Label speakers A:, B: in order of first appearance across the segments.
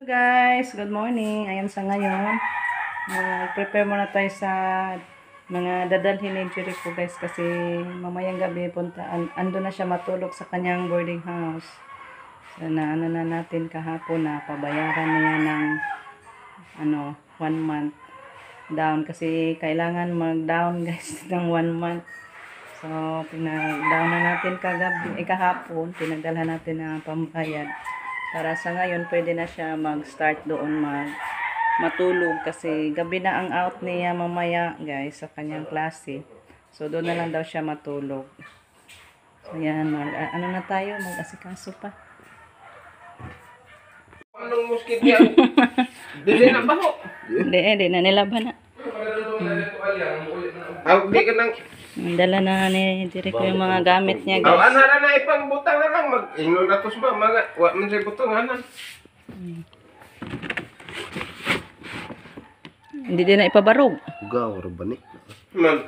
A: Guys, good morning. Ayan sa ngayon. Prepare muna tayo sa mga dadalhin ni Jericho guys kasi mamayang gabi ando na siya matulog sa kanyang boarding house. So na natin kahapon na pabayaran niya ng 1 month down kasi kailangan mag-down guys ng 1 month. So pinag-down na natin kahapon, pinagdalhan natin na pambayad. Para sa ngayon, pwede na siya mag-start doon matulog kasi gabi na ang out niya mamaya guys sa kanyang klase. So doon na lang daw siya matulog. So yan, ano na tayo, mag-asikaso pa.
B: Anong muskit yan? Dili na ba ho?
A: Hindi na nilaban na.
B: Di ka nang...
A: Dala na ni Jericho yung mga gamit niya
B: Ano
A: guys.
B: na ipang butang na lang. Mag-ingon na tos ba? Wa man siya butang hanan.
A: Hindi din na ipabarog.
C: Ugaw, rabani.
B: Man.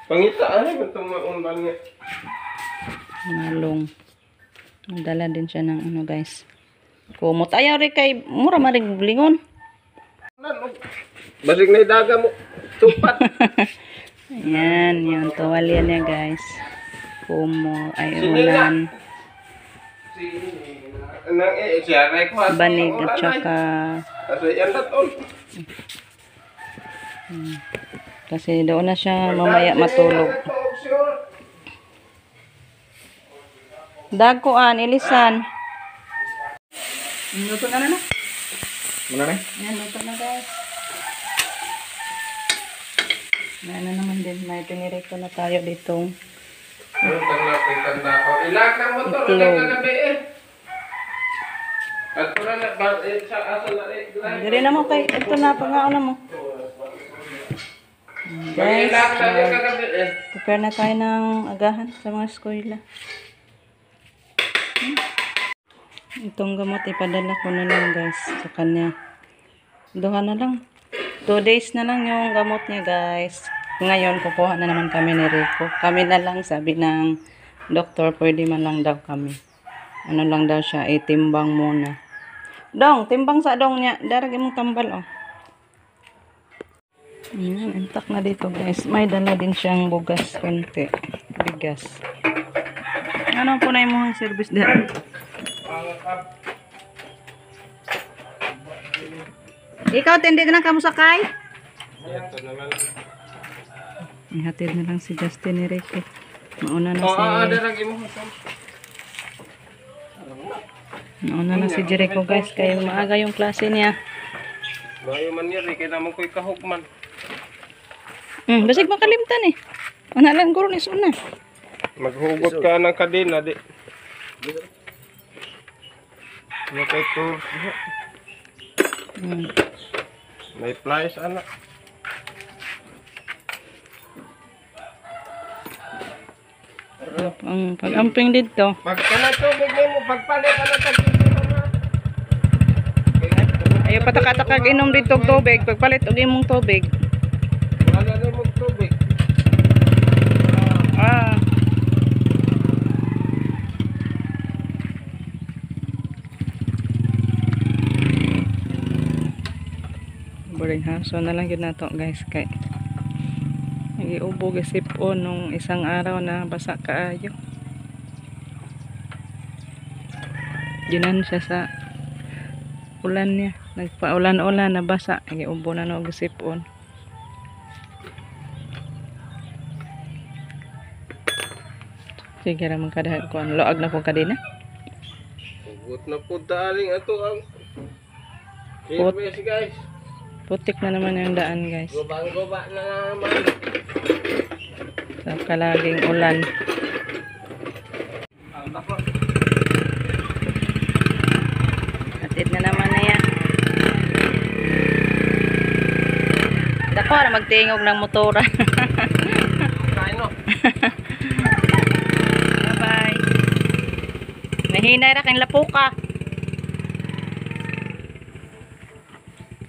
B: Pangita ay itong maundan niya.
A: Malong. Dala din siya ng ano guys. Kumot. Ayaw rin kay mura maring blingon.
B: Basig na idaga mo. Tupat.
A: Ayan, yung tuwalya niya guys. Kumo, ay ulan,
B: Siya request.
A: banig at saka
B: Kasi yan naton.
A: kasi doon na siya mamaya matulog. Dagkuan, ilisan. Luto na na.
C: Mana na?
A: Ayan, luto na guys. Ano naman din, may pinirito na tayo ditong
B: Tanda ko. Ilag ng motor. Ilag na gabi eh. At pura na sa asa na eh.
A: Diri na mo kay ito na pangaon mo. Guys,
B: Ilag na yung kagabi eh.
A: prepare na tayo ng agahan sa mga eskwela. Itong gamot ipadala ko na lang guys sa kanya. Duha na lang. 2 days na lang yung gamot niya guys. Ngayon kukuha na naman kami ni Rico. Kami na lang sabi ng doktor, pwede man lang daw kami. Ano lang daw siya, itimbang muna. Dong, timbang sa dong niya. Daragay mong tambal oh. Ayan, intak na dito guys. May dala din siyang bugas konti. Bigas. Ano po na yung mga service dyan? Ikaw, tindi na kamu sakay?
B: Ito naman.
A: Ihatid na lang si Justin ni Ricky. Mauna na Mauna na si Jericho guys. Kaya maaga yung klase niya.
B: Bayo man niya, kaya naman ko'y kahugman.
A: Basig makalimtan eh. Ano lang guro ni Suna.
B: Maghugot ka ng kadena, di. Ano kay to? May plies, anak.
A: Ang pag-amping dito.
B: Pagkala tubig mo, pagpalit, anak ka
A: Ayaw patakataka inom dito tubig. Pagpalit og imong tubig.
B: wala na mo tubig.
A: Boring house. So na lang yun na to guys. Kay iubog isipon nung isang araw na basa kaayo. Dinan siya sa ulan niya. Nagpa-ulan-ulan na basa. Iubo na nung isipon. Sige naman kadahag ko. Loag na po kadina.
B: Hugot na po daling ato ang
A: Put.
B: service guys.
A: Putik na naman yung daan guys.
B: Gubang-guba na naman.
A: Sa kalaging ulan. Atid na naman na yan. Dako na magtingog ng motora. Bye-bye. Nahinay ra kang lapuka.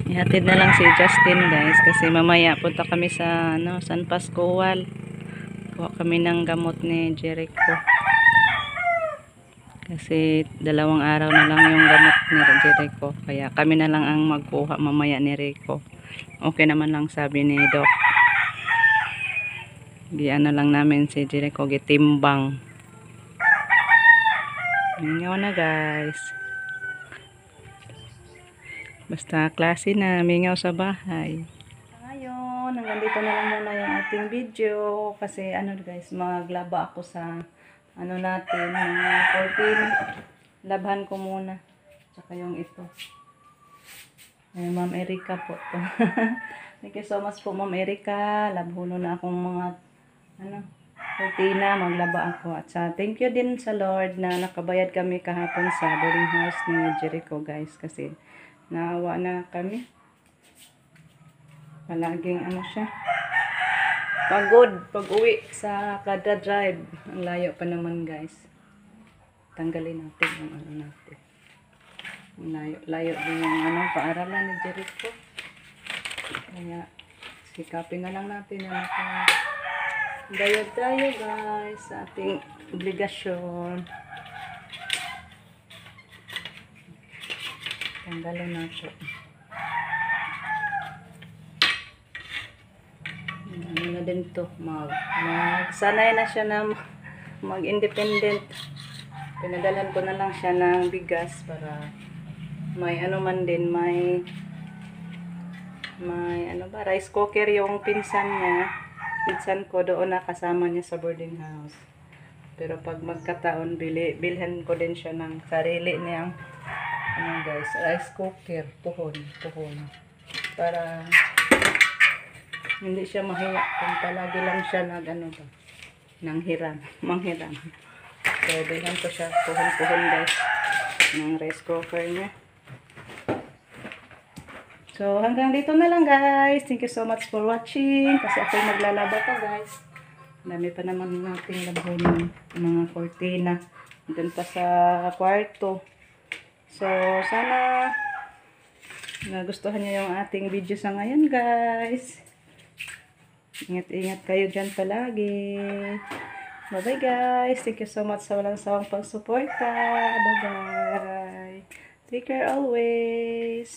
A: Ihatid na lang si Justin guys kasi mamaya punta kami sa San Pascual. Kuha kami ng gamot ni Jericho. Kasi 2 araw na lang yung gamot ni Jericho. Kaya kami na lang ang magkuha mamaya ni Rico. Okay naman lang sabi ni Doc. Ano lang namin si Jericho gitimbang. Mingaw na guys. Basta klase na, mingaw sa bahay. Ngayon, hanggang dito na lang muna yung ating video. Kasi ano guys, maglaba ako sa ano natin, mga 14. Labhan ko muna. Tsaka yung ito. Ay, Ma'am Erica po to. Thank you so much po Ma'am Erica. Labhuno na akong mga cortina, maglaba ako. At thank you din sa Lord na nakabayad kami kahapon sa boarding house ni Jericho guys. Kasi naawa na kami. Palaging siya. Pagod pag uwi sa kada drive. Ang layo pa naman guys. Tanggalin natin yung natin. Layo din yung paaralan ni Jericho. Kaya sikapin na lang natin na bayad tayo guys sa ating obligasyon. Tanggalin natin. Ano na din to, sanay na siya na mag-independent. Pinadalan ko na lang siya ng bigas para may man din, may rice cooker yung pinsan ko doon na kasama niya sa boarding house. Pero pag magkataon, bilhan ko din siya ng sarili niyang guys, rice cooker, puhon. Para hindi siya mahiya kung palagi lang siya manghiram. So, bilhan ko siya, puhon guys, ng rice cooker niya. So, hanggang dito na lang guys. Thank you so much for watching. Kasi ako'y maglalaba pa guys. Dami pa naman nating labon ng mga cortina. Doon pa sa kwarto. So, sana nagustuhan niyo yung ating video sa ngayon guys. Ingat-ingat kayo dyan palagi. Bye-bye guys. Thank you so much sa walang sawang pagsuporta. Bye-bye. Take care always.